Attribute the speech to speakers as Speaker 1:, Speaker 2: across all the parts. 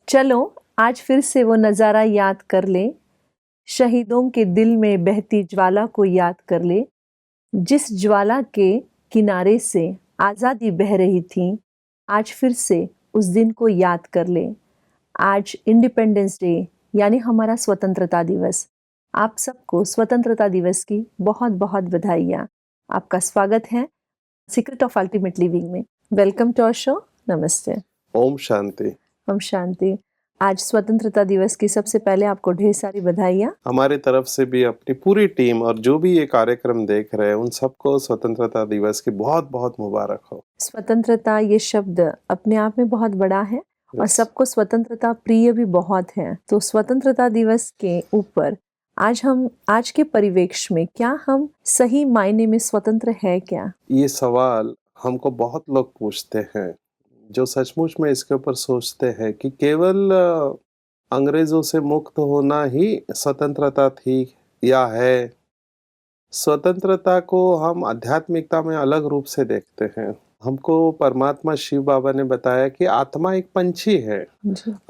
Speaker 1: चलो आज फिर से वो नज़ारा याद कर ले, शहीदों के दिल में बहती ज्वाला को याद कर ले, जिस ज्वाला के किनारे से आज़ादी बह रही थी, आज फिर से उस दिन को याद कर ले। आज इंडिपेंडेंस डे यानी हमारा स्वतंत्रता दिवस। आप सबको स्वतंत्रता दिवस की बहुत बहुत बधाइयाँ। आपका स्वागत है सीक्रेट ऑफ अल्टीमेट लिविंग में। Welcome to our show. नमस्ते।
Speaker 2: ओम शांति।
Speaker 1: ओम शांति। आज स्वतंत्रता दिवस की सबसे पहले आपको ढेर सारी बधाइयाँ।
Speaker 2: हमारी तरफ से भी अपनी पूरी टीम और जो भी ये कार्यक्रम देख रहे हैं उन सबको स्वतंत्रता दिवस की बहुत बहुत मुबारक हो।
Speaker 1: स्वतंत्रता ये शब्द अपने आप में बहुत बड़ा है और सबको स्वतंत्रता प्रिय भी बहुत है। तो स्वतंत्रता दिवस के ऊपर आज के परिवेश में क्या हम सही मायने में स्वतंत्र है क्या?
Speaker 2: ये सवाल हमको बहुत लोग पूछते हैं जो सचमुच में इसके ऊपर सोचते हैं कि केवल अंग्रेजों से मुक्त होना ही स्वतंत्रता थी या है। स्वतंत्रता को हम आध्यात्मिकता में अलग रूप से देखते हैं। हमको परमात्मा शिव बाबा ने बताया कि आत्मा एक पंछी है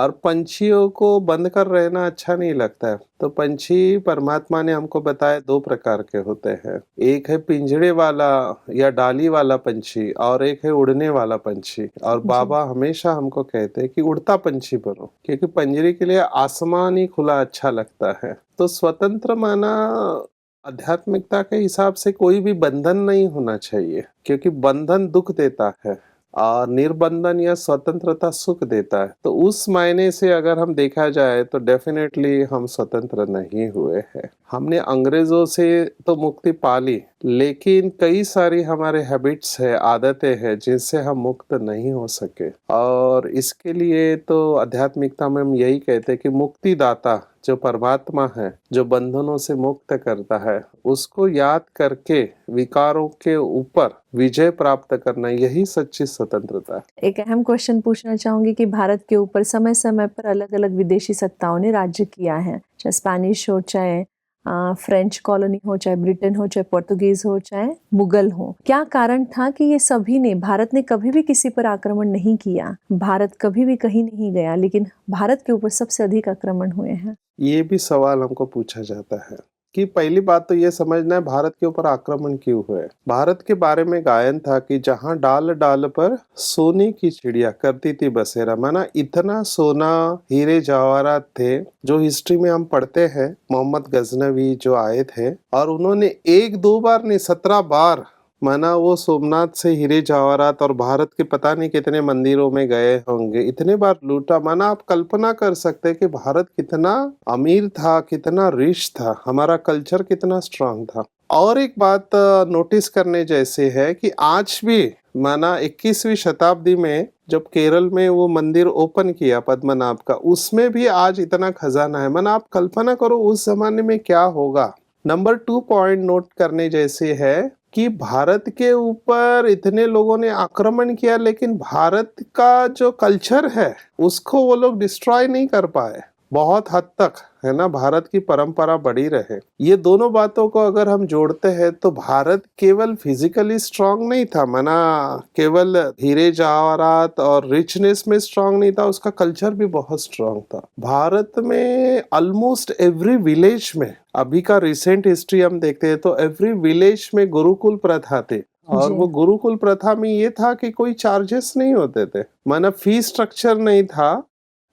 Speaker 2: और पंछियों को बंद कर रहना अच्छा नहीं लगता है। तो पंछी परमात्मा ने हमको बताया दो प्रकार के होते हैं, एक है पिंजड़े वाला या डाली वाला पंछी और एक है उड़ने वाला पंछी। और बाबा हमेशा हमको कहते हैं कि उड़ता पंछी बनो, क्योंकि पंजरे के लिए आसमान ही खुला अच्छा लगता है। तो स्वतंत्र माना आध्यात्मिकता के हिसाब से कोई भी बंधन नहीं होना चाहिए, क्योंकि बंधन दुख देता है और निर्बंधन या स्वतंत्रता सुख देता है। तो उस मायने से अगर हम देखा जाए तो डेफिनेटली हम स्वतंत्र नहीं हुए हैं। हमने अंग्रेजों से तो मुक्ति पा ली, लेकिन कई सारी हमारे हैबिट्स है, आदतें हैं जिनसे हम मुक्त नहीं हो सके। और इसके लिए तो आध्यात्मिकता में हम यही कहते हैं कि मुक्तिदाता जो परमात्मा है, जो बंधनों से मुक्त करता है, उसको याद करके विकारों के ऊपर विजय प्राप्त करना, यही सच्ची स्वतंत्रता है।
Speaker 1: एक अहम क्वेश्चन पूछना चाहूंगी कि भारत के ऊपर समय समय पर अलग अलग विदेशी सत्ताओं ने राज्य किया है, चाहे स्पेनिश हो, चाहे फ्रेंच कॉलोनी हो, चाहे ब्रिटेन हो, चाहे पोर्तुगीज हो, चाहे मुगल हो। क्या कारण था कि ये सभी ने, भारत ने कभी भी किसी पर आक्रमण नहीं किया, भारत कभी भी कहीं नहीं गया, लेकिन भारत के ऊपर सबसे अधिक आक्रमण हुए हैं?
Speaker 2: ये भी सवाल हमको पूछा जाता है कि पहली बात तो ये समझना है भारत के ऊपर आक्रमण क्यों हुए। भारत के बारे में गायन था कि जहाँ डाल डाल पर सोने की चिड़िया करती थी बसेरा, माना इतना सोना हीरे जवाहरात थे जो हिस्ट्री में हम पढ़ते हैं। मोहम्मद गजनवी जो आए थे और उन्होंने एक दो बार नहीं 17 बार माना वो सोमनाथ से हीरे जवाहरात और भारत के पता नहीं कितने मंदिरों में गए होंगे, इतने बार लूटा। माना आप कल्पना कर सकते हैं कि भारत कितना अमीर था, कितना रिच था, हमारा कल्चर कितना स्ट्रांग था। और एक बात नोटिस करने जैसे है कि आज भी माना 21वीं शताब्दी में जब केरल में वो मंदिर ओपन किया पद्मनाभ का, उसमें भी आज इतना खजाना है। माना आप कल्पना करो उस जमाने में क्या होगा। नंबर 2 पॉइंट नोट करने जैसे है कि भारत के ऊपर इतने लोगों ने आक्रमण किया, लेकिन भारत का जो कल्चर है उसको वो लोग डिस्ट्रॉय नहीं कर पाए बहुत हद तक, है ना। भारत की परंपरा बढ़ी रहे। ये दोनों बातों को अगर हम जोड़ते हैं तो भारत केवल फिजिकली स्ट्रांग नहीं था, माना केवल हीरे जवाहरात और रिचनेस में स्ट्रांग नहीं था, उसका कल्चर भी बहुत स्ट्रांग था। भारत में ऑलमोस्ट एवरी विलेज में, अभी का रिसेंट हिस्ट्री हम देखते हैं तो एवरी विलेज में गुरुकुल प्रथा थे। और वो गुरुकुल प्रथा में ये था कि कोई चार्जेस नहीं होते थे, माना फी स्ट्रक्चर नहीं था,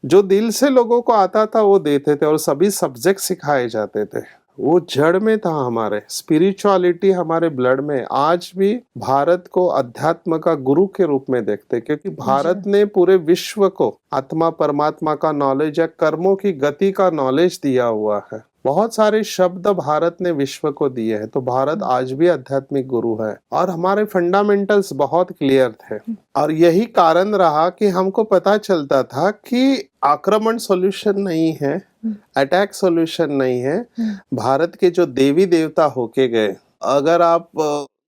Speaker 2: जो दिल से लोगों को आता था वो देते थे और सभी सब्जेक्ट सिखाए जाते थे। वो जड़ में था, हमारे स्पिरिचुअलिटी हमारे ब्लड में। आज भी भारत को अध्यात्म का गुरु के रूप में देखते, क्योंकि भारत ने पूरे विश्व को आत्मा परमात्मा का नॉलेज या कर्मों की गति का नॉलेज दिया हुआ है। बहुत सारे शब्द भारत ने विश्व को दिए हैं। तो भारत आज भी आध्यात्मिक गुरु है और हमारे फंडामेंटल्स बहुत क्लियर थे। और यही कारण रहा कि हमको पता चलता था कि आक्रमण सॉल्यूशन नहीं है, अटैक सॉल्यूशन नहीं है। भारत के जो देवी देवता होके गए, अगर आप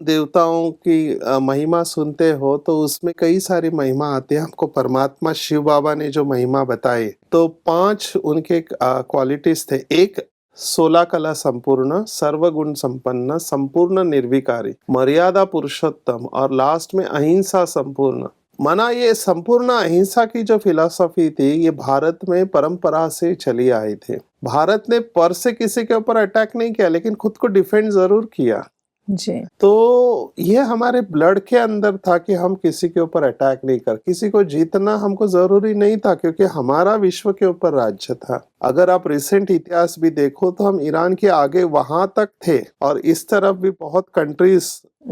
Speaker 2: देवताओं की महिमा सुनते हो तो उसमें कई सारी महिमा आती है। हमको परमात्मा शिव बाबा ने जो महिमा बताई तो 5 उनके क्वालिटीज थे। एक 16 कला संपूर्ण, सर्वगुण संपन्न, संपूर्ण निर्विकारी, मर्यादा पुरुषोत्तम और लास्ट में अहिंसा संपूर्ण। माना ये संपूर्ण अहिंसा की जो फिलॉसफी थी ये भारत में परंपरा से चली आई थी। भारत ने पर से किसी के ऊपर अटैक नहीं किया लेकिन खुद को डिफेंड जरूर किया।
Speaker 1: जी
Speaker 2: तो ये हमारे ब्लड के अंदर था कि हम किसी के ऊपर अटैक नहीं कर, किसी को जीतना हमको जरूरी नहीं था क्योंकि हमारा विश्व के ऊपर राज्य था। अगर आप रिसेंट इतिहास भी देखो तो हम ईरान के आगे वहां तक थे और इस तरफ भी बहुत कंट्रीज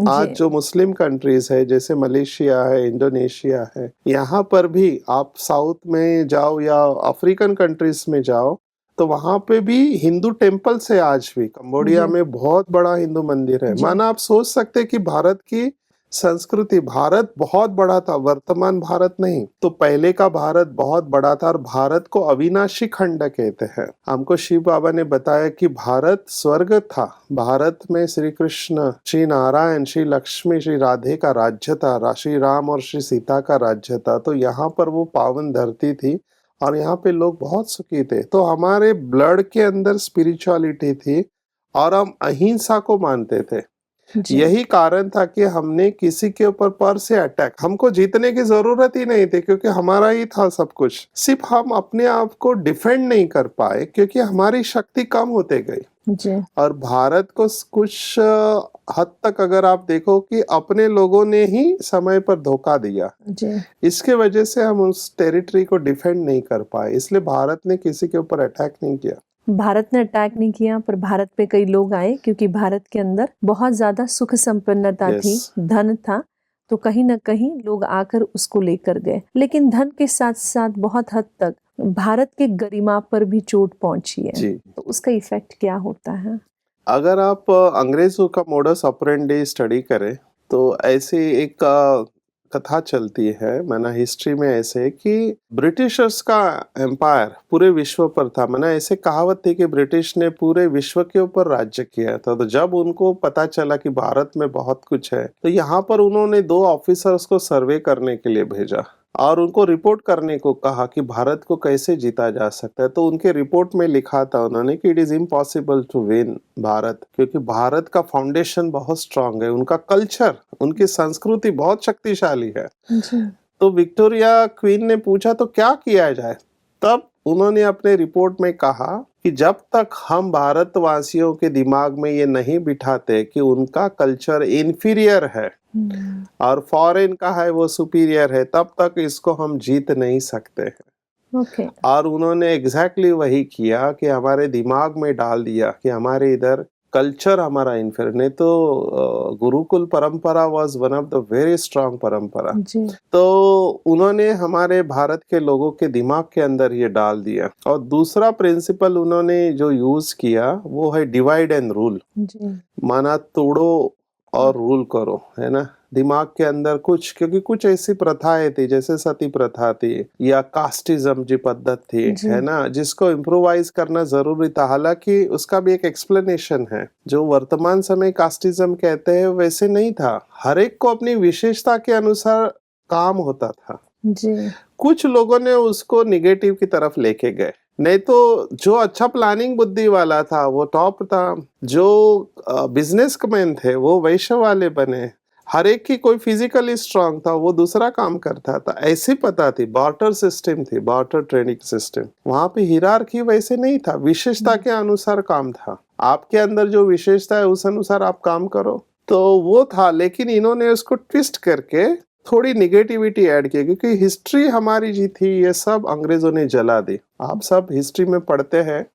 Speaker 2: आज
Speaker 1: जी
Speaker 2: जो मुस्लिम कंट्रीज है जैसे मलेशिया है, इंडोनेशिया है, यहाँ पर भी आप साउथ में जाओ या अफ्रीकन कंट्रीज में जाओ तो वहां पे भी हिंदू टेम्पल्स है। आज भी कंबोडिया
Speaker 1: जी
Speaker 2: में बहुत बड़ा हिंदू मंदिर है।
Speaker 1: जी
Speaker 2: माना आप सोच सकते हैं कि भारत की संस्कृति, भारत बहुत बड़ा था, वर्तमान भारत नहीं तो पहले का भारत बहुत बड़ा था और भारत को अविनाशी खंड कहते हैं। हमको शिव बाबा ने बताया कि भारत स्वर्ग था, भारत में श्री कृष्ण, श्री नारायण, श्री लक्ष्मी, श्री राधे का राज्य था, श्री राम और श्री सीता का राज्य था। तो यहाँ पर वो पावन धरती थी और यहाँ पे लोग बहुत सुखी थे। तो हमारे ब्लड के अंदर स्पिरिचुअलिटी थी और हम अहिंसा को मानते थे।
Speaker 1: जी
Speaker 2: यही कारण था कि हमने किसी के ऊपर पर से अटैक, हमको जीतने की जरूरत ही नहीं थी क्योंकि हमारा ही था सब कुछ। सिर्फ हम अपने आप को डिफेंड नहीं कर पाए क्योंकि हमारी शक्ति कम होते गई।
Speaker 1: जी
Speaker 2: और भारत को कुछ हद तक अगर आप देखो कि अपने लोगों ने ही समय पर धोखा दिया,
Speaker 1: जी
Speaker 2: इसके वजह से हम उस टेरिटरी को डिफेंड नहीं कर पाए, इसलिए भारत ने किसी के ऊपर अटैक नहीं किया।
Speaker 1: भारत ने अटैक नहीं किया पर भारत पे कई लोग आए क्योंकि भारत के अंदर बहुत ज्यादा सुख संपन्नता थी,
Speaker 2: यस,
Speaker 1: धन था, तो कहीं ना कहीं लोग आकर उसको लेकर गए। लेकिन धन के साथ साथ बहुत हद तक भारत के गरिमा पर भी चोट पहुंची है,
Speaker 2: जी।
Speaker 1: तो उसका इफेक्ट क्या होता है?
Speaker 2: अगर आप अंग्रेजों का मोडस ऑपरेंडी स्टडी करें तो ऐसी एक कथा चलती है, माना हिस्ट्री में ऐसे कि ब्रिटिशर्स का एम्पायर पूरे विश्व पर था। माना ऐसे कहावत थी कि ब्रिटिश ने पूरे विश्व के ऊपर राज्य किया था। तो जब उनको पता चला कि भारत में बहुत कुछ है तो यहाँ पर उन्होंने 2 ऑफिसर्स को सर्वे करने के लिए भेजा और उनको रिपोर्ट करने को कहा कि भारत को कैसे जीता जा सकता है। तो उनके रिपोर्ट में लिखा था उन्होंने कि it is impossible to win Bharat, क्योंकि भारत का फाउंडेशन बहुत स्ट्रांग है, उनका कल्चर, उनकी संस्कृति बहुत शक्तिशाली है।
Speaker 1: जी
Speaker 2: तो विक्टोरिया क्वीन ने पूछा तो क्या किया जाए। तब उन्होंने अपने रिपोर्ट में कहा कि जब तक हम भारतवासियों के दिमाग में ये नहीं बिठाते कि उनका कल्चर इन्फीरियर है और फॉरेन का है वो सुपीरियर है, तब तक इसको हम जीत नहीं सकते हैं।
Speaker 1: ओके
Speaker 2: और उन्होंने एग्जैक्टली वही किया कि हमारे दिमाग में डाल दिया कि हमारे इधर कल्चर हमारा इन्फीरियर, नहीं तो गुरुकुल परंपरा was one of the very strong परंपरा।
Speaker 1: जी
Speaker 2: तो उन्होंने हमारे भारत के लोगों के दिमाग के अंदर ये डाल दिया। और दूसरा प्रिंसिपल उन्होंने जो यूज किया वो है डिवाइड एंड रूल।
Speaker 1: जी
Speaker 2: माना तोड़ो और रूल करो, है ना। दिमाग के अंदर कुछ, क्योंकि कुछ ऐसी प्रथाएं थी जैसे सती प्रथा थी या कास्टिज्म जी पद्धत थी,
Speaker 1: जी
Speaker 2: है ना, जिसको इम्प्रोवाइज करना जरूरी था। हालांकि उसका भी एक एक्सप्लेनेशन है। जो वर्तमान समय कास्टिज्म कहते हैं वैसे नहीं था, हर एक को अपनी विशेषता के अनुसार काम होता था।
Speaker 1: जी
Speaker 2: कुछ लोगों ने उसको निगेटिव की तरफ लेके गए, नहीं तो जो अच्छा प्लानिंग बुद्धि वाला था वो टॉप था, जो बिजनेसमैन थे वो वैश्य वाले बने, हर एक की कोई फिजिकली स्ट्रांग था वो दूसरा काम करता था। ऐसी पता थी, बार्टर सिस्टम थी, बार्टर ट्रेडिंग सिस्टम। वहां पे हिरार्की वैसे नहीं था, विशेषता के अनुसार काम था। आपके अंदर जो विशेषता है उस अनुसार आप काम करो, तो वो था। लेकिन इन्होंने उसको ट्विस्ट करके थोड़ी निगेटिविटी ऐड की, क्योंकि हिस्ट्री हमारी जी थी ये सब अंग्रेजों ने जला दी। आप सब हिस्ट्री में पढ़ते हैं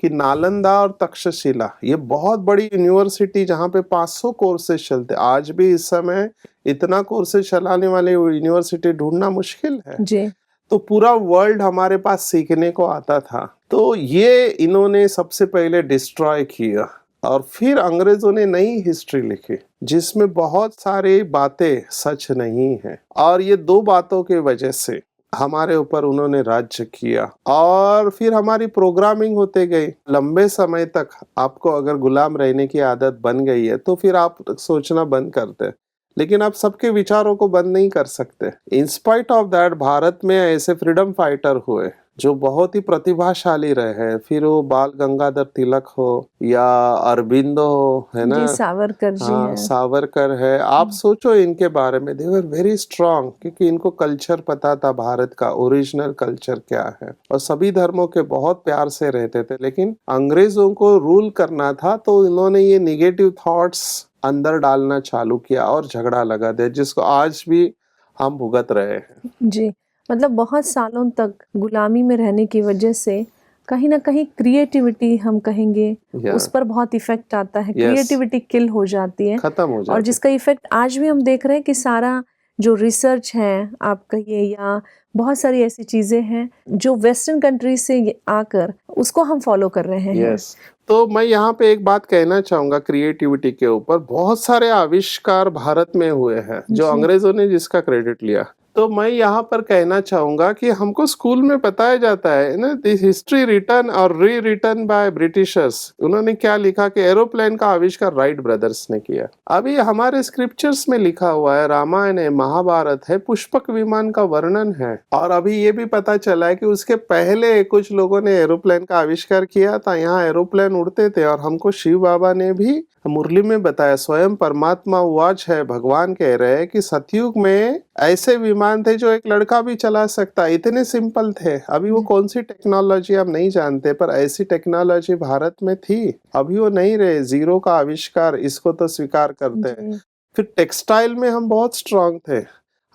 Speaker 2: कि नालंदा और तक्षशिला ये बहुत बड़ी यूनिवर्सिटी जहाँ पे 500 कोर्सेज चलते, आज भी इस समय इतना कोर्सेज चलाने वाले यूनिवर्सिटी ढूंढना मुश्किल है।
Speaker 1: जी
Speaker 2: तो पूरा वर्ल्ड हमारे पास सीखने को आता था। तो ये इन्होंने सबसे पहले डिस्ट्रॉय किया और फिर अंग्रेजों ने नई हिस्ट्री लिखी जिसमें बहुत सारी बातें सच नहीं है। और ये 2 बातों के वजह से हमारे ऊपर उन्होंने राज्य किया और फिर हमारी प्रोग्रामिंग होते गई। लंबे समय तक आपको अगर गुलाम रहने की आदत बन गई है तो फिर आप सोचना बंद करते, लेकिन आप सबके विचारों को बंद नहीं कर सकते। इंस्पाइट ऑफ दैट भारत में ऐसे फ्रीडम फाइटर हुए जो बहुत ही प्रतिभाशाली रहे हैं, फिर वो बाल गंगाधर तिलक हो या अरबिंदो हो, है ना,
Speaker 1: जी सावरकर जी
Speaker 2: हाँ
Speaker 1: हैं।
Speaker 2: सावरकर है। आप सोचो इनके बारे में, दे वर वेरी स्ट्रांग, क्योंकि इनको कल्चर पता था, भारत का ओरिजिनल कल्चर क्या है, और सभी धर्मों के बहुत प्यार से रहते थे। लेकिन अंग्रेजों को रूल करना था, तो इन्होंने ये निगेटिव थॉट्स अंदर डालना चालू किया और झगड़ा लगा दिया, जिसको आज भी हम भुगत रहे हैं।
Speaker 1: जी, मतलब बहुत सालों तक गुलामी में रहने की वजह से कहीं ना कहीं क्रिएटिविटी हम कहेंगे
Speaker 2: या
Speaker 1: उस पर बहुत इफेक्ट आता है,
Speaker 2: यस,
Speaker 1: क्रिएटिविटी किल हो जाती है।
Speaker 2: खत्म हो
Speaker 1: और
Speaker 2: जाती।
Speaker 1: जिसका इफेक्ट आज भी हम देख रहे हैं कि सारा जो रिसर्च है आप कहिए या बहुत सारी ऐसी चीज़ें हैं जो वेस्टर्न कंट्री से आकर उसको हम फॉलो कर रहे हैं।
Speaker 2: यस, तो मैं यहाँ पे एक बात कहना चाहूंगा क्रिएटिविटी के ऊपर। बहुत सारे आविष्कार भारत में हुए हैं जो
Speaker 1: जी।
Speaker 2: अंग्रेजों ने जिसका क्रेडिट लिया। तो मैं यहाँ पर कहना चाहूंगा कि हमको स्कूल में बताया जाता है ना, दिस हिस्ट्री रिटन और री रिटन बाय ब्रिटिशर्स। उन्होंने क्या लिखा कि एरोप्लेन का आविष्कार राइट ब्रदर्स ने किया। अभी हमारे स्क्रिप्चर्स में लिखा हुआ है, रामायण है, महाभारत है, पुष्पक विमान का वर्णन है। और अभी ये भी पता चला है कि उसके पहले कुछ लोगों ने एरोप्लेन का आविष्कार किया था, यहाँ एरोप्लेन उड़ते थे। और हमको शिव बाबा ने भी मुरली में बताया, स्वयं परमात्मा वाच है, भगवान कह रहे हैं कि सतयुग में ऐसे विमान थे जो एक लड़का भी चला सकता, इतने सिंपल थे। अभी वो कौन सी टेक्नोलॉजी हम नहीं जानते, पर ऐसी टेक्नोलॉजी भारत में थी। अभी वो नहीं रहे, जीरो का आविष्कार, इसको तो स्वीकार करते हैं। फिर टेक्सटाइल में हम बहुत स्ट्रांग थे।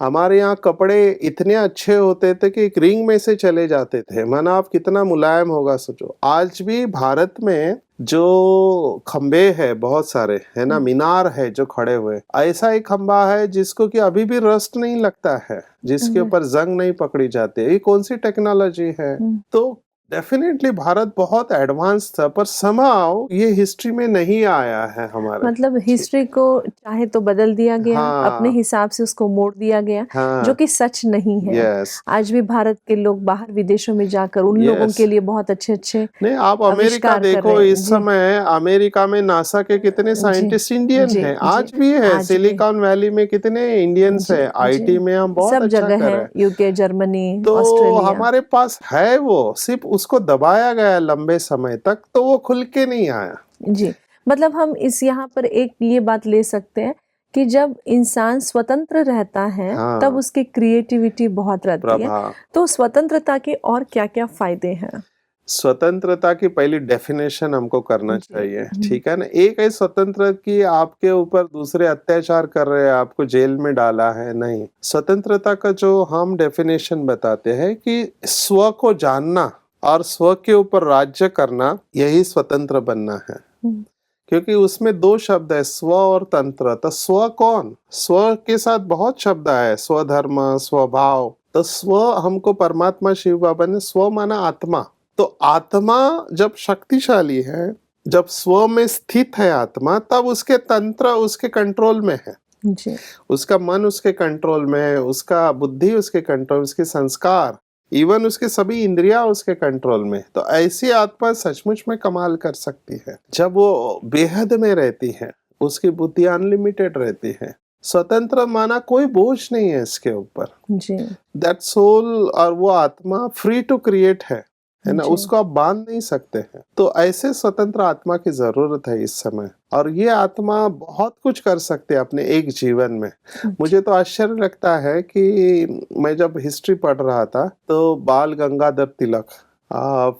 Speaker 2: हमारे यहाँ कपड़े इतने अच्छे होते थे कि एक रिंग में से चले जाते थे, माना आप कितना मुलायम होगा सोचो। आज भी भारत में जो खंबे है बहुत सारे, है ना, मीनार है जो खड़े हुए, ऐसा एक खंबा है जिसको कि अभी भी रस्ट नहीं लगता है, जिसके ऊपर जंग नहीं पकड़ी जाती है। ये कौन सी टेक्नोलॉजी है? तो डेफिनेटली भारत बहुत एडवांस था, पर somehow ये हिस्ट्री में नहीं आया है हमारे।
Speaker 1: मतलब हिस्ट्री को चाहे तो बदल दिया गया, अपने
Speaker 2: हाँ
Speaker 1: हिसाब से उसको मोड़ दिया गया, जो
Speaker 2: हाँ,
Speaker 1: कि सच नहीं है।
Speaker 2: यस
Speaker 1: आज भी भारत के लोग बाहर विदेशों में जाकर उन लोगों
Speaker 2: यस।
Speaker 1: के लिए बहुत अच्छे अच्छे
Speaker 2: नहीं, आप अमेरिका
Speaker 1: आविष्कार कर
Speaker 2: देखो,
Speaker 1: रहे हैं।
Speaker 2: इस
Speaker 1: जी
Speaker 2: समय अमेरिका में नासा के कितने
Speaker 1: जी
Speaker 2: साइंटिस्ट इंडियन
Speaker 1: जी
Speaker 2: हैं,
Speaker 1: जी,
Speaker 2: आज भी है।
Speaker 1: आज भी
Speaker 2: सिलिकॉन वैली में कितने इंडियंस
Speaker 1: जी
Speaker 2: हैं, आईटी
Speaker 1: जी
Speaker 2: में हम बहुत
Speaker 1: सब
Speaker 2: अच्छा
Speaker 1: जगह
Speaker 2: कर
Speaker 1: है,
Speaker 2: रहे हैं।
Speaker 1: यूके, जर्मनी,
Speaker 2: तो
Speaker 1: ऑस्ट्रेलिया।
Speaker 2: हमारे पास है, वो सिर्फ उसको दबाया गया लंबे समय तक, तो वो खुल के नहीं आया।
Speaker 1: जी, मतलब हम इस यहाँ पर एक ये बात ले सकते हैं कि जब इंसान स्वतंत्र रहता है तब
Speaker 2: हाँ,
Speaker 1: उसकी क्रिएटिविटी बहुत रहती है।
Speaker 2: प्रभा।
Speaker 1: तो स्वतंत्रता के और क्या-क्या फायदे हैं?
Speaker 2: स्वतंत्रता की पहली डेफिनेशन हमको करना
Speaker 1: जी
Speaker 2: चाहिए, ठीक है ना। एक है स्वतंत्र कि आपके ऊपर दूसरे अत्याचार कर रहे हैं, आपको जेल में डाला है, नहीं। स्वतंत्रता का जो हम डेफिनेशन बताते हैं कि स्व को जानना और स्व के ऊपर राज्य करना, यही स्वतंत्र बनना है।
Speaker 1: हम्म,
Speaker 2: क्योंकि उसमें दो शब्द है, स्व और तंत्र। तो स्व कौन? स्व के साथ बहुत शब्द है, स्वधर्म, स्वभाव। तो स्व हमको परमात्मा शिव बाबा ने स्व माना आत्मा। तो आत्मा जब शक्तिशाली है, जब स्व में स्थित है आत्मा, तब उसके तंत्र उसके कंट्रोल में है,
Speaker 1: जी
Speaker 2: उसका मन उसके कंट्रोल में है, उसका बुद्धि उसके कंट्रोल, उसके संस्कार, इवन उसके सभी इंद्रियां उसके कंट्रोल में। तो ऐसी आत्मा सचमुच में कमाल कर सकती है जब वो बेहद में रहती है, उसकी बुद्धि अनलिमिटेड रहती है। स्वतंत्र माना कोई बोझ नहीं है इसके ऊपर।
Speaker 1: जी
Speaker 2: दैट सोल और वो आत्मा फ्री टू क्रिएट है ना,
Speaker 1: जी
Speaker 2: उसको आप बांध नहीं सकते हैं। तो ऐसे स्वतंत्र आत्मा की जरूरत है इस समय, और ये आत्मा बहुत कुछ कर सकते हैं अपने एक जीवन में। मुझे तो आश्चर्य लगता है कि मैं जब हिस्ट्री पढ़ रहा था तो बाल गंगाधर तिलक,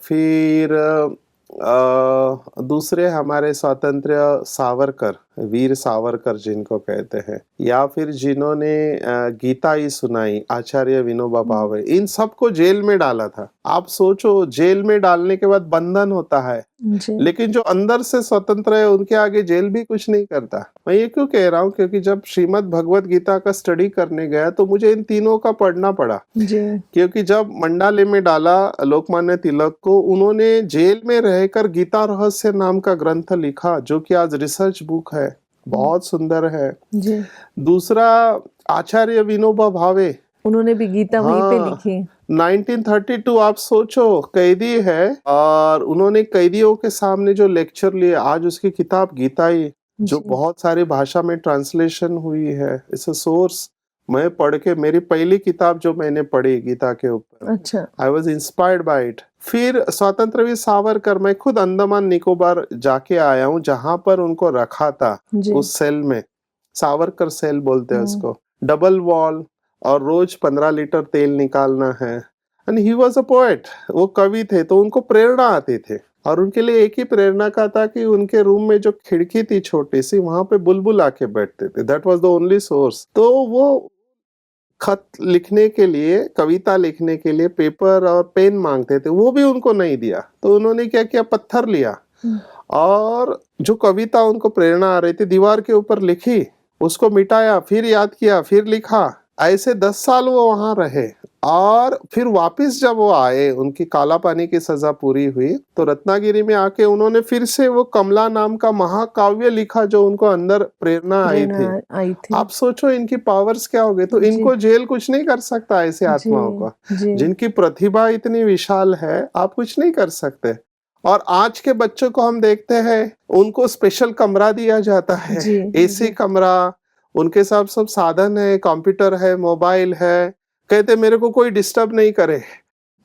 Speaker 2: फिर दूसरे हमारे स्वातंत्र्य सावरकर, वीर सावरकर जिनको कहते हैं, या फिर जिन्होंने गीता ही सुनाई, आचार्य विनोबा भावे, इन सबको जेल में डाला था। आप सोचो, जेल में डालने के बाद बंधन होता है,
Speaker 1: जी
Speaker 2: लेकिन जो अंदर से स्वतंत्र है उनके आगे जेल भी कुछ नहीं करता। मैं ये क्यों कह रहा हूँ, क्योंकि जब श्रीमद् भगवत गीता का स्टडी करने गया तो मुझे इन तीनों का पढ़ना पड़ा।
Speaker 1: जी
Speaker 2: क्योंकि जब मंडाले में डाला लोकमान्य तिलक को, उन्होंने जेल में रहकर गीता रहस्य नाम का ग्रंथ लिखा, जो कि आज रिसर्च बुक है, बहुत सुंदर है।
Speaker 1: जी
Speaker 2: दूसरा, आचार्य विनोबा भावे,
Speaker 1: उन्होंने भी गीता वहीं पे
Speaker 2: हाँ,
Speaker 1: लिखी।
Speaker 2: 1932, आप सोचो, कैदी है और उन्होंने कैदियों के सामने जो लेक्चर लिए, आज उसकी किताब गीता ही, जो
Speaker 1: जी
Speaker 2: बहुत सारी भाषा में ट्रांसलेशन हुई है, इट्स अ सोर्स मैं पढ़ के, मेरी पहली किताब जो मैंने पढ़ी गीता के ऊपर,
Speaker 1: अच्छा।
Speaker 2: I was inspired by it. फिर स्वतंत्रवीर सावरकर, मैं खुद अंडमान निकोबार जाके आया हूँ, जहां पर उनको रखा था
Speaker 1: जी।
Speaker 2: उस सेल में, सावरकर सेल बोलते हैं
Speaker 1: हम्म।
Speaker 2: उसको, डबल वॉल, और रोज 15 लीटर तेल निकालना है। And he was a poet, वो कवि थे, तो उनको प्रेरणा आती थी। और उनके लिए एक ही प्रेरणा का था कि उनके रूम में जो खिड़की थी छोटी सी, वहां पे बुलबुल आके बैठते थे। That was the only source. तो वो खत लिखने के लिए, कविता लिखने के लिए पेपर और पेन मांगते थे, वो भी उनको नहीं दिया। तो उन्होंने क्या किया, पत्थर लिया और जो कविता उनको प्रेरणा आ रही थी दीवार के ऊपर लिखी, उसको मिटाया, फिर याद किया, फिर लिखा। ऐसे 10 साल वो वहां रहे। और फिर वापस जब वो आए, उनकी काला पानी की सजा पूरी हुई, तो रत्नागिरी में आके उन्होंने फिर से वो कमला नाम का महाकाव्य लिखा, जो उनको अंदर प्रेरणा आई थी।
Speaker 1: प्रेरणा आई थी।
Speaker 2: आप सोचो इनकी पावर्स क्या हो गई। तो
Speaker 1: जी।
Speaker 2: इनको जेल कुछ नहीं कर सकता, ऐसे आत्माओं को
Speaker 1: जी।
Speaker 2: जिनकी प्रतिभा इतनी विशाल है, आप कुछ नहीं कर सकते। और आज के बच्चों को हम देखते हैं, उनको स्पेशल कमरा दिया जाता है,
Speaker 1: जी।
Speaker 2: एसी कमरा, उनके साथ सब साधन है, कंप्यूटर है, मोबाइल है। कहते मेरे को कोई डिस्टर्ब नहीं करे,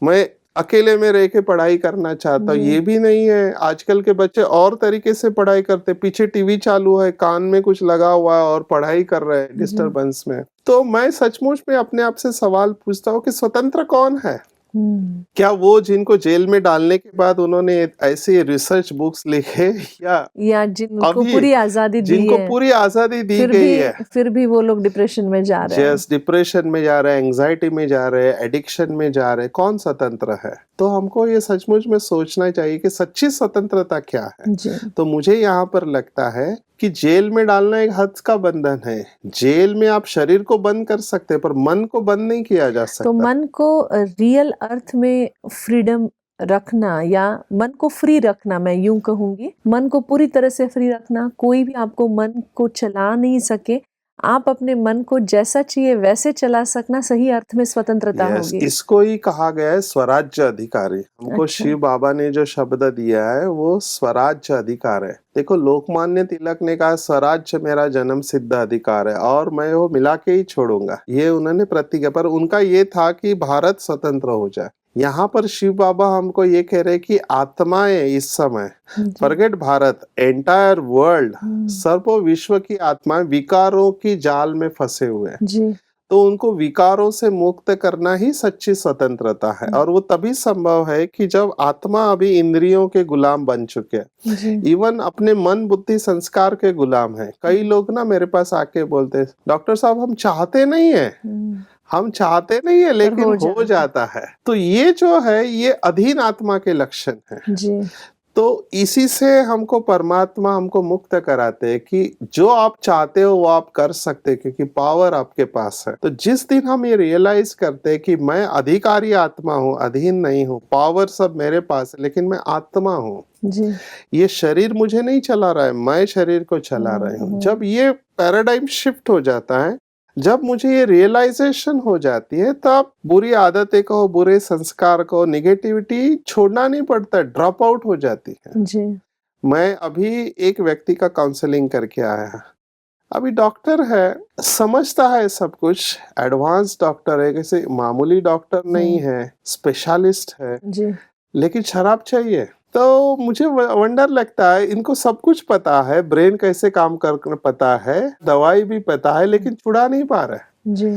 Speaker 2: मैं अकेले में रह के पढ़ाई करना चाहता हूँ।
Speaker 1: जी।
Speaker 2: ये भी नहीं है, आजकल के बच्चे और तरीके से पढ़ाई करते, पीछे टीवी चालू है, कान में कुछ लगा हुआ है और पढ़ाई कर रहे हैं डिस्टरबेंस में। तो मैं सचमुच में अपने आप से सवाल पूछता हूँ कि स्वतंत्र कौन है? क्या वो जिनको जेल में डालने के बाद उन्होंने ऐसी रिसर्च बुक्स लिखे,
Speaker 1: या जिनको
Speaker 2: अभी
Speaker 1: पूरी आजादी दी
Speaker 2: जिनको
Speaker 1: है,
Speaker 2: पूरी आजादी दी गई है,
Speaker 1: फिर भी वो लोग डिप्रेशन में जा रहे हैं।
Speaker 2: डिप्रेशन में जा रहे हैं, एंजाइटी में जा रहे हैं, एडिक्शन में जा रहे हैं, कौन स्वतंत्र है? तो हमको ये सचमुच में सोचना चाहिए कि सच्ची स्वतंत्रता क्या है।
Speaker 1: जी।
Speaker 2: तो मुझे यहाँ पर लगता है कि जेल में डालना एक हद का बंधन है। जेल में आप शरीर को बंद कर सकते हैं, पर मन को बंद नहीं किया जा सकता।
Speaker 1: तो मन को रियल अर्थ में फ्रीडम रखना, या मन को फ्री रखना, मैं यूं कहूंगी, मन को पूरी तरह से फ्री रखना, कोई भी आपको मन को चला नहीं सके, आप अपने मन को जैसा चाहिए वैसे चला सकना, सही अर्थ में स्वतंत्रता होगी।
Speaker 2: इसको ही कहा गया है स्वराज्य अधिकारी। हमको
Speaker 1: अच्छा।
Speaker 2: शिव बाबा ने जो शब्द दिया है वो स्वराज्य अधिकार है। देखो, लोकमान्य तिलक ने कहा स्वराज्य मेरा जन्म सिद्ध अधिकार है और मैं वो मिला के ही छोड़ूंगा, ये उन्होंने प्रतिज्ञा। पर उनका ये था कि भारत स्वतंत्र हो जाए। यहाँ पर शिव बाबा हमको ये कह रहे कि आत्माएं इस समय, फॉरगेट भारत, एंटायर वर्ल्ड, सर्व विश्व की आत्माएं विकारों की जाल में फंसे हुए हैं।
Speaker 1: जी।
Speaker 2: तो उनको विकारों से मुक्त करना ही सच्ची स्वतंत्रता है। और वो तभी संभव है कि जब आत्मा अभी इंद्रियों के गुलाम बन चुके हैं, इवन अपने मन बुद्धि संस्कार के गुलाम है। कई लोग ना मेरे पास आके बोलते हैं, डॉक्टर साहब हम चाहते नहीं है, हम चाहते नहीं है लेकिन हो जाता है। तो ये जो है, ये अधीन आत्मा के लक्षण है।
Speaker 1: जी।
Speaker 2: तो इसी से हमको परमात्मा हमको मुक्त कराते हैं कि जो आप चाहते हो वो आप कर सकते, क्योंकि पावर आपके पास है। तो जिस दिन हम ये रियलाइज करते हैं कि मैं अधिकारी आत्मा हूँ, अधीन नहीं हूँ, पावर सब मेरे पास है, लेकिन मैं आत्मा हूँ,
Speaker 1: जी।
Speaker 2: ये शरीर मुझे नहीं चला रहा है, मैं शरीर को चला रही हूँ। जब ये पैराडाइम शिफ्ट हो जाता है, जब मुझे ये रियलाइजेशन हो जाती है, तब बुरी आदतें को, बुरे संस्कार को, निगेटिविटी छोड़ना नहीं पड़ता, ड्रॉप आउट हो जाती है।
Speaker 1: जी।
Speaker 2: मैं अभी एक व्यक्ति का काउंसलिंग करके आया। अभी डॉक्टर है, समझता है सब कुछ, एडवांस डॉक्टर है, किसी मामूली डॉक्टर नहीं है, स्पेशलिस्ट है,
Speaker 1: जी।
Speaker 2: लेकिन शराब चाहिए। तो मुझे वंडर लगता है, इनको सब कुछ पता है, ब्रेन कैसे काम कर पता है, दवाई भी पता है, लेकिन छुड़ा नहीं पा रहे।
Speaker 1: जी।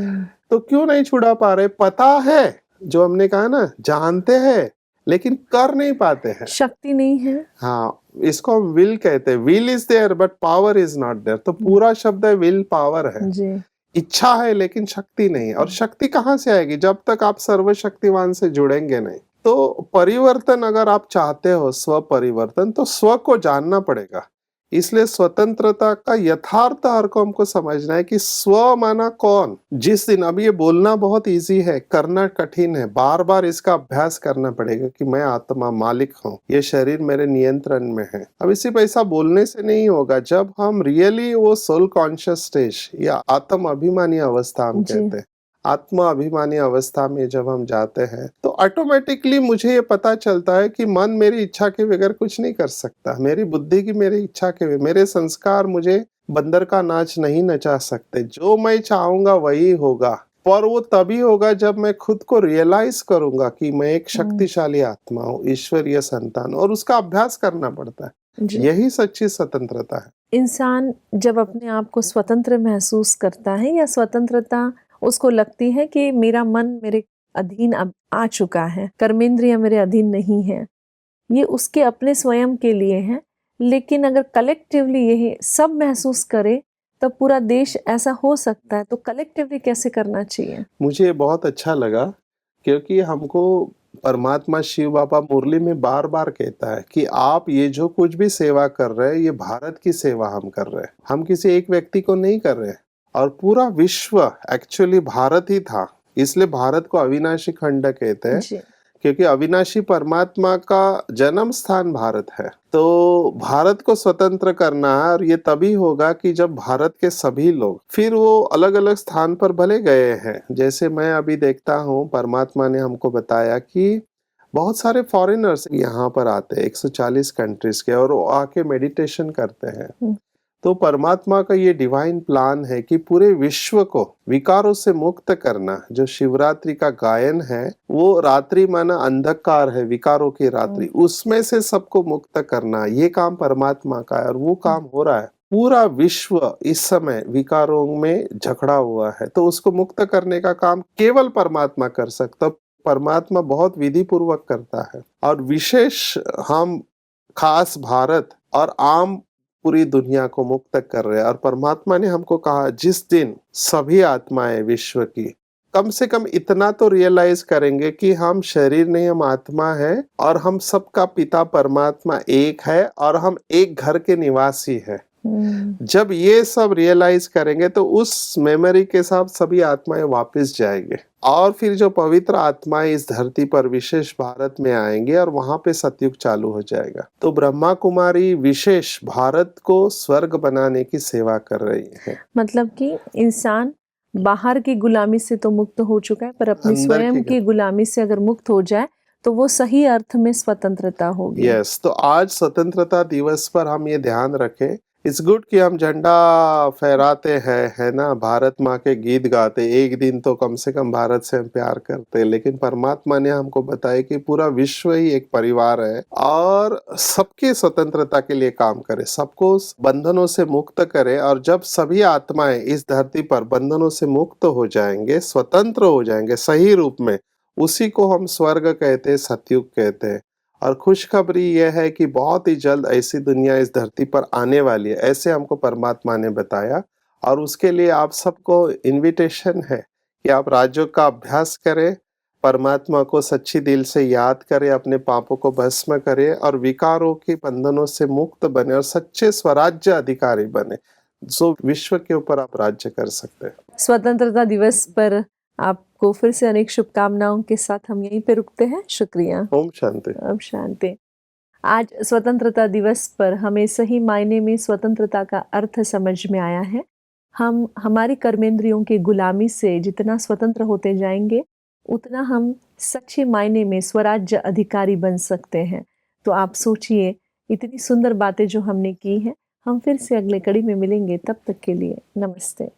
Speaker 2: तो क्यों नहीं छुड़ा पा रहे? पता है, जो हमने कहा ना, जानते हैं लेकिन कर नहीं पाते हैं,
Speaker 1: शक्ति नहीं है।
Speaker 2: हाँ, इसको हम विल कहते हैं। Will is there but power is not there. तो पूरा शब्द है विल पावर है।
Speaker 1: जी।
Speaker 2: इच्छा है लेकिन शक्ति नहीं। और शक्ति कहाँ से आएगी? जब तक आप सर्वशक्तिवान से जुड़ेंगे नहीं। तो परिवर्तन अगर आप चाहते हो, स्व परिवर्तन, तो स्व को जानना पड़ेगा। इसलिए स्वतंत्रता का यथार्थ अर्थ को हमको समझना है कि स्व माना कौन। जिस दिन, अब ये बोलना बहुत इजी है, करना कठिन है, बार बार इसका अभ्यास करना पड़ेगा कि मैं आत्मा मालिक हूँ, ये शरीर मेरे नियंत्रण में है। अब इसी पैसा बोलने से नहीं होगा। जब हम रियली वो सोल कॉन्शियस स्टेज या आत्म अभिमानी अवस्था हम कहते हैं, आत्मा अभिमानी अवस्था में जब हम जाते हैं, तो ऑटोमेटिकली मुझे ये पता चलता है कि मन मेरी इच्छा के बगैर कुछ नहीं कर सकता, मेरी बुद्धि की मेरी इच्छा के, मेरे संस्कार मुझे बंदर का नाच नहीं नचा सकते। जो मैं चाहूंगा वही होगा, पर वो तभी होगा जब मैं खुद को रियलाइज करूंगा कि मैं एक शक्तिशाली आत्मा हूँ, ईश्वरीय संतान, और उसका अभ्यास करना पड़ता है।
Speaker 1: जी।
Speaker 2: यही सच्ची स्वतंत्रता है।
Speaker 1: इंसान जब अपने आप को स्वतंत्र महसूस करता है या स्वतंत्रता उसको लगती है कि मेरा मन मेरे अधीन अब आ चुका है, कर्मेंद्रिय मेरे अधीन नहीं है, ये उसके अपने स्वयं के लिए है। लेकिन अगर कलेक्टिवली यही सब महसूस करे तब पूरा देश ऐसा हो सकता है, तो कलेक्टिवली कैसे करना चाहिए?
Speaker 2: मुझे ये बहुत अच्छा लगा, क्योंकि हमको परमात्मा शिव बाबा मुरली में बार बार कहता है कि आप ये जो कुछ भी सेवा कर रहे हैं, ये भारत की सेवा हम कर रहे हैं, हम किसी एक व्यक्ति को नहीं कर रहे हैं। और पूरा विश्व एक्चुअली भारत ही था, इसलिए भारत को अविनाशी खंड कहते हैं,
Speaker 1: जी।
Speaker 2: क्योंकि अविनाशी परमात्मा का जन्म स्थान भारत है। तो भारत को स्वतंत्र करना है, और ये तभी होगा कि जब भारत के सभी लोग, फिर वो अलग अलग स्थान पर भले गए हैं, जैसे मैं अभी देखता हूँ परमात्मा ने हमको बताया कि बहुत सारे फॉरेनर्स यहाँ पर आते हैं 140 कंट्रीज के, और वो आके मेडिटेशन करते हैं। तो परमात्मा का ये डिवाइन प्लान है कि पूरे विश्व को विकारों से मुक्त करना। जो शिवरात्रि का गायन है, वो रात्रि माना अंधकार है, विकारों की रात्रि, उसमें से सबको मुक्त करना, ये काम परमात्मा का है, और वो काम हो रहा है। पूरा विश्व इस समय विकारों में जकड़ा हुआ है, तो उसको मुक्त करने का काम केवल परमात्मा कर सकता। परमात्मा बहुत विधि पूर्वक करता है, और विशेष हम खास भारत और आम पूरी दुनिया को मुक्त कर रहे हैं। और परमात्मा ने हमको कहा, जिस दिन सभी आत्माएं विश्व की कम से कम इतना तो रियलाइज करेंगे कि हम शरीर नहीं, हम आत्मा है, और हम सबका पिता परमात्मा एक है, और हम एक घर के निवासी है। जब ये सब रियलाइज करेंगे तो उस मेमोरी के साथ सभी आत्माएं वापस जाएंगे, और फिर जो पवित्र आत्माएं इस धरती पर विशेष भारत में आएंगे, और वहां पे सतयुग चालू हो जाएगा। तो ब्रह्मा कुमारी विशेष भारत को स्वर्ग बनाने की सेवा कर रही है।
Speaker 1: मतलब कि इंसान बाहर की गुलामी से तो मुक्त हो चुका है, पर अपनी
Speaker 2: अंदर
Speaker 1: स्वयं की गुलामी से अगर मुक्त हो जाए तो वो सही अर्थ में स्वतंत्रता होगी।
Speaker 2: यस, तो आज स्वतंत्रता दिवस पर हम ये ध्यान रखें, इट्स गुड कि हम झंडा फहराते हैं, है ना, भारत माँ के गीत गाते, एक दिन तो कम से कम भारत से हम प्यार करते। लेकिन परमात्मा ने हमको बताया कि पूरा विश्व ही एक परिवार है, और सबके स्वतंत्रता के लिए काम करे, सबको बंधनों से मुक्त करे। और जब सभी आत्माएं इस धरती पर बंधनों से मुक्त हो जाएंगे, स्वतंत्र हो जाएंगे सही रूप में, उसी को हम स्वर्ग कहते हैं, सतयुग कहते हैं। और खुशखबरी यह है कि बहुत ही जल्द ऐसी दुनिया इस धरती पर आने वाली है, ऐसे हमको परमात्मा ने बताया। और उसके लिए आप सबको इनविटेशन है कि आप राजयोग का अभ्यास करें, परमात्मा को सच्ची दिल से याद करें, अपने पापों को भस्म करें, और विकारों के बंधनों से मुक्त बने, और सच्चे स्वराज्य अधिकारी बने, जो विश्व के ऊपर आप राज्य कर सकते हैं।
Speaker 1: स्वतंत्रता दिवस पर आपको फिर से अनेक शुभकामनाओं के साथ हम यहीं पे रुकते हैं। शुक्रिया।
Speaker 2: ओम शांति।
Speaker 1: अब शांति। आज स्वतंत्रता दिवस पर हमें सही मायने में स्वतंत्रता का अर्थ समझ में आया है। हम हमारी कर्मेंद्रियों की गुलामी से जितना स्वतंत्र होते जाएंगे, उतना हम सच्चे मायने में स्वराज्य अधिकारी बन सकते हैं। तो आप सोचिए, इतनी सुंदर बातें जो हमने की हैं। हम फिर से अगले कड़ी में मिलेंगे, तब तक के लिए नमस्ते।